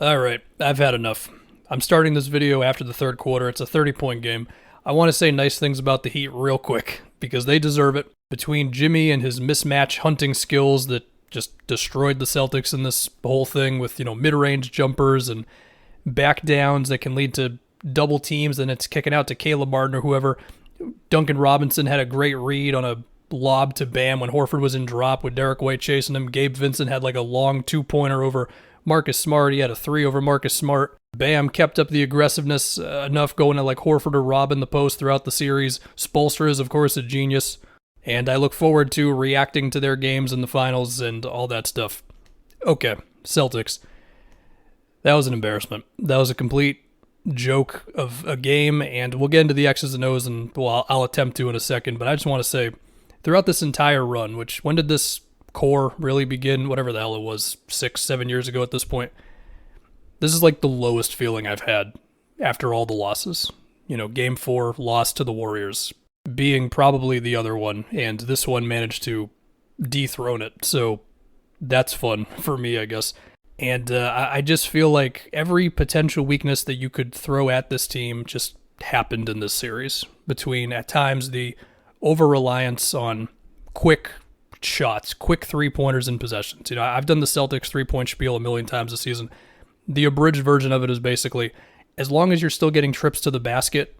Alright, I've had enough. I'm starting this video after the third quarter. It's a 30-point game. I want to say nice things about the Heat real quick, because they deserve it. Between Jimmy and his mismatch hunting skills that just destroyed the Celtics in this whole thing with, mid-range jumpers and back downs that can lead to double teams, and it's kicking out to Caleb Martin or whoever. Duncan Robinson had a great read on a lob to Bam when Horford was in drop with Derek White chasing him. Gabe Vincent had like a long two-pointer over Marcus Smart. He had a three over Marcus Smart. Bam kept up the aggressiveness enough going to like Horford or Rob in the post throughout the series. Spoelstra is, of course, a genius. And I look forward to reacting to their games in the finals and all that stuff. Okay, Celtics. That was an embarrassment. That was a complete joke of a game, and we'll get into the X's and O's, and well, I'll attempt to in a second, but I just want to say, throughout this entire run, which, when did this core really begin? Whatever the hell it was, 6-7 years ago at this point. This is like the lowest feeling I've had after all the losses. Game 4, loss to the Warriors, being probably the other one, and this one managed to dethrone it, so that's fun for me, I guess. And I just feel like every potential weakness that you could throw at this team just happened in this series, between, at times, the over-reliance on quick shots, quick three-pointers in possessions. I've done the Celtics three-point spiel a million times this season. The abridged version of it is basically, as long as you're still getting trips to the basket,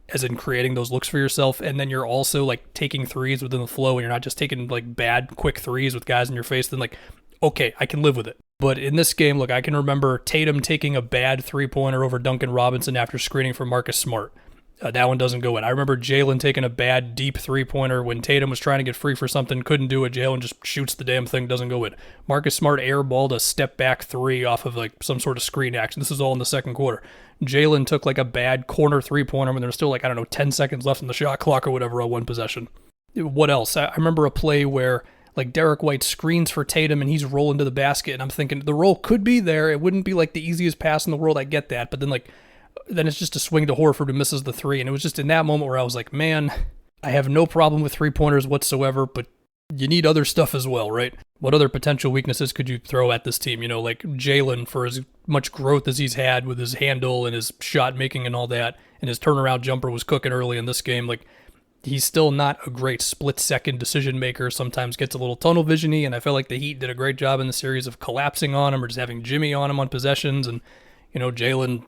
as in creating those looks for yourself, and then you're also like taking threes within the flow, and you're not just taking like bad quick threes with guys in your face, then like, okay, I can live with it. But in this game, look, I can remember Tatum taking a bad three-pointer over Duncan Robinson after screening for Marcus Smart. That one doesn't go in. I remember Jalen taking a bad deep three-pointer when Tatum was trying to get free for something, couldn't do it. Jalen just shoots the damn thing, doesn't go in. Marcus Smart airballed a step-back three off of like some sort of screen action. This is all in the second quarter. Jalen took like a bad corner three-pointer when there was still 10 seconds left in the shot clock or whatever on one possession. What else? I remember a play where like Derek White screens for Tatum and he's rolling to the basket, and I'm thinking the roll could be there. It wouldn't be like the easiest pass in the world. I get that, but then it's just a swing to Horford who misses the three. And it was just in that moment where I was like, man, I have no problem with three-pointers whatsoever, but you need other stuff as well, right? What other potential weaknesses could you throw at this team? Like Jalen, for as much growth as he's had with his handle and his shot making and all that, and his turnaround jumper was cooking early in this game, he's still not a great split-second decision maker. Sometimes gets a little tunnel vision-y, and I felt like the Heat did a great job in the series of collapsing on him or just having Jimmy on him on possessions, and, Jalen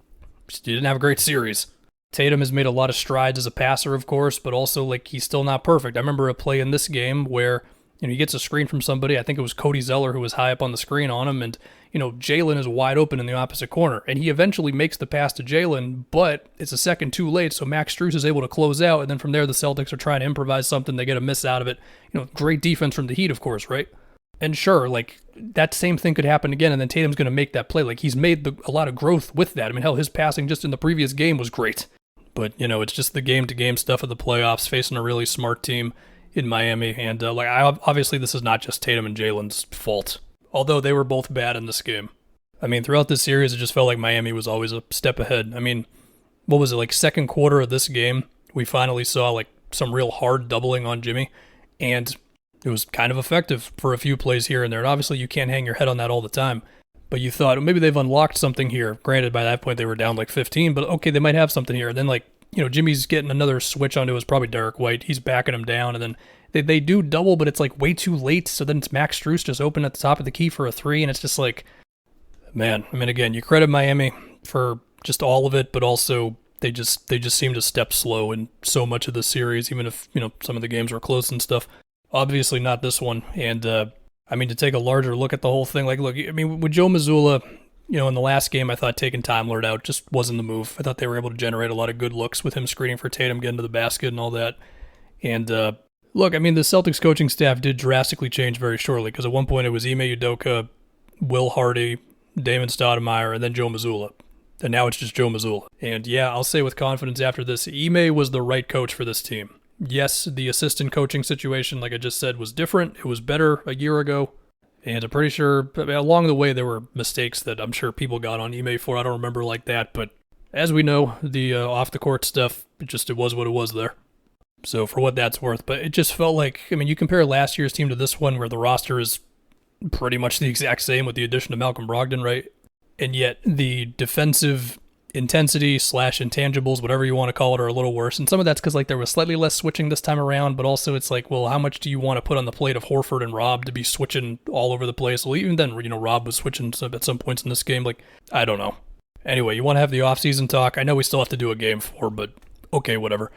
didn't have a great series. Tatum has made a lot of strides as a passer, of course, but also, he's still not perfect. I remember a play in this game where, he gets a screen from somebody. I think it was Cody Zeller who was high up on the screen on him, and, Jalen is wide open in the opposite corner, and he eventually makes the pass to Jalen, but it's a second too late, so Max Strus is able to close out, and then from there the Celtics are trying to improvise something. They get a miss out of it. Great defense from the Heat, of course, right? And sure, that same thing could happen again, and then Tatum's going to make that play. He's made a lot of growth with that. I mean, hell, his passing just in the previous game was great. But, it's just the game-to-game stuff of the playoffs, facing a really smart team in Miami. And, obviously this is not just Tatum and Jalen's fault, although they were both bad in this game. I mean, throughout this series, it just felt like Miami was always a step ahead. I mean, what was it, second quarter of this game, we finally saw, some real hard doubling on Jimmy, and it was kind of effective for a few plays here and there. And obviously you can't hang your head on that all the time. But you thought, maybe they've unlocked something here. Granted, by that point they were down 15, but okay, they might have something here. And then Jimmy's getting another switch onto his probably Derek White. He's backing him down, and then they do double, but it's way too late. So then it's Max Strus just open at the top of the key for a three, and it's just man, I mean, again, you credit Miami for just all of it, but also they just seem to step slow in so much of the series, even if, some of the games were close and stuff. Obviously not this one. And, to take a larger look at the whole thing, with Joe Mazzulla, in the last game, I thought taking Time Lord out just wasn't the move. I thought they were able to generate a lot of good looks with him screening for Tatum, getting to the basket and all that. And, the Celtics coaching staff did drastically change very shortly, because at one point it was Ime Udoka, Will Hardy, Damon Stoudemire, and then Joe Mazzulla. And now it's just Joe Mazzulla. And yeah, I'll say with confidence after this, Ime was the right coach for this team. Yes, the assistant coaching situation, like I just said, was different. It was better a year ago. And I'm pretty sure along the way there were mistakes that I'm sure people got on Ime for. I don't remember like that. But as we know, the off-the-court stuff, it was what it was there. So for what that's worth. But it just felt you compare last year's team to this one where the roster is pretty much the exact same with the addition of Malcolm Brogdon, right? and yet the defensive intensity / intangibles, whatever you want to call it, are a little worse. And some of that's because like there was slightly less switching this time around, but also it's like, well, how much do you want to put on the plate of Horford and Rob to be switching all over the place? Well, even then, Rob was switching at some points in this game. Like, I don't know. Anyway, you want to have the offseason talk? I know we still have to do a game 4, but okay, whatever.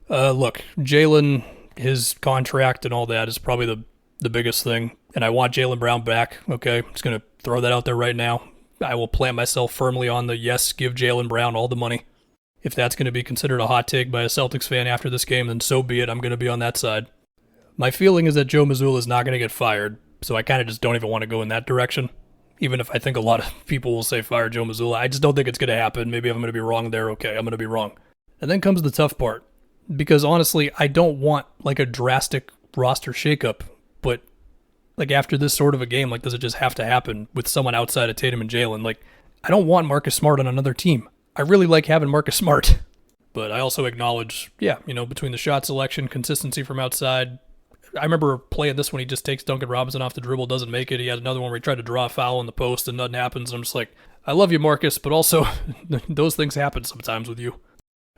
Look, Jaylen, his contract and all that is probably the biggest thing, and I want Jaylen Brown back, okay? I'm just going to throw that out there right now. I will plant myself firmly on the yes, give Jaylen Brown all the money. If that's going to be considered a hot take by a Celtics fan after this game, then so be it. I'm going to be on that side. My feeling is that Joe Mazzulla is not going to get fired, so I kind of just don't even want to go in that direction. Even if I think a lot of people will say fire Joe Mazzulla, I just don't think it's going to happen. Maybe if I'm going to be wrong there, okay, I'm going to be wrong. And then comes the tough part, because honestly, I don't want like a drastic roster shakeup, but like after this sort of a game, like does it just have to happen with someone outside of Tatum and Jaylen? Like I don't want Marcus Smart on another team. I really like having Marcus Smart, but I also acknowledge, between the shot selection, consistency from outside. I remember playing this when he just takes Duncan Robinson off the dribble, doesn't make it. He had another one where he tried to draw a foul in the post and nothing happens. And I'm just like, I love you, Marcus, but also those things happen sometimes with you.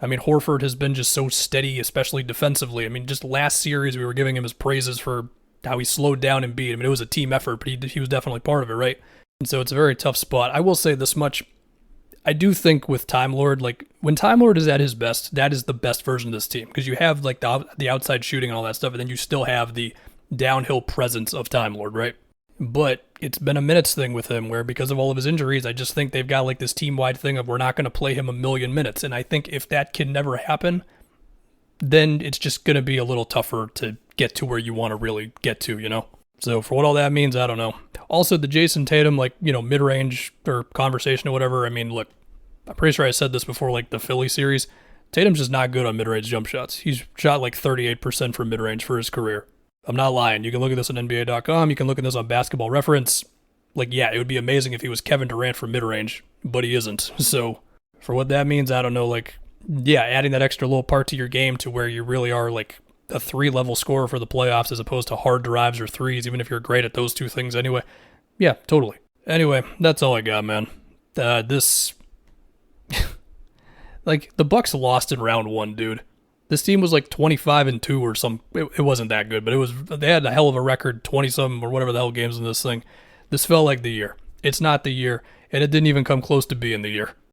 I mean, Horford has been just so steady, especially defensively. I mean, just last series we were giving him his praises for how he slowed down and beat. I mean, it was a team effort, but he was definitely part of it, right? And so it's a very tough spot. I will say this much. I do think with Time Lord, like when Time Lord is at his best, that is the best version of this team because you have like the outside shooting and all that stuff, and then you still have the downhill presence of Time Lord, right? But it's been a minutes thing with him where because of all of his injuries, I just think they've got like this team-wide thing of we're not going to play him a million minutes. And I think if that can never happen, then it's just going to be a little tougher to get to where you want to really get to, So for what all that means, I don't know. Also, the Jason Tatum, mid-range or conversation or whatever, I mean, look, I'm pretty sure I said this before, like the Philly series. Tatum's just not good on mid-range jump shots. He's shot like 38% from mid-range for his career. I'm not lying. You can look at this on NBA.com. You can look at this on Basketball Reference. It would be amazing if he was Kevin Durant from mid-range, but he isn't. So for what that means, I don't know. Adding that extra little part to your game to where you really are like a 3-level scorer for the playoffs as opposed to hard drives or threes, even if you're great at those two things anyway. Yeah, totally. Anyway, that's all I got, man. The Bucks lost in round 1, dude. This team was like 25-2 or something. It wasn't that good, but they had a hell of a record, 20-something or whatever the hell games in this thing. This felt like the year. It's not the year, and it didn't even come close to being the year.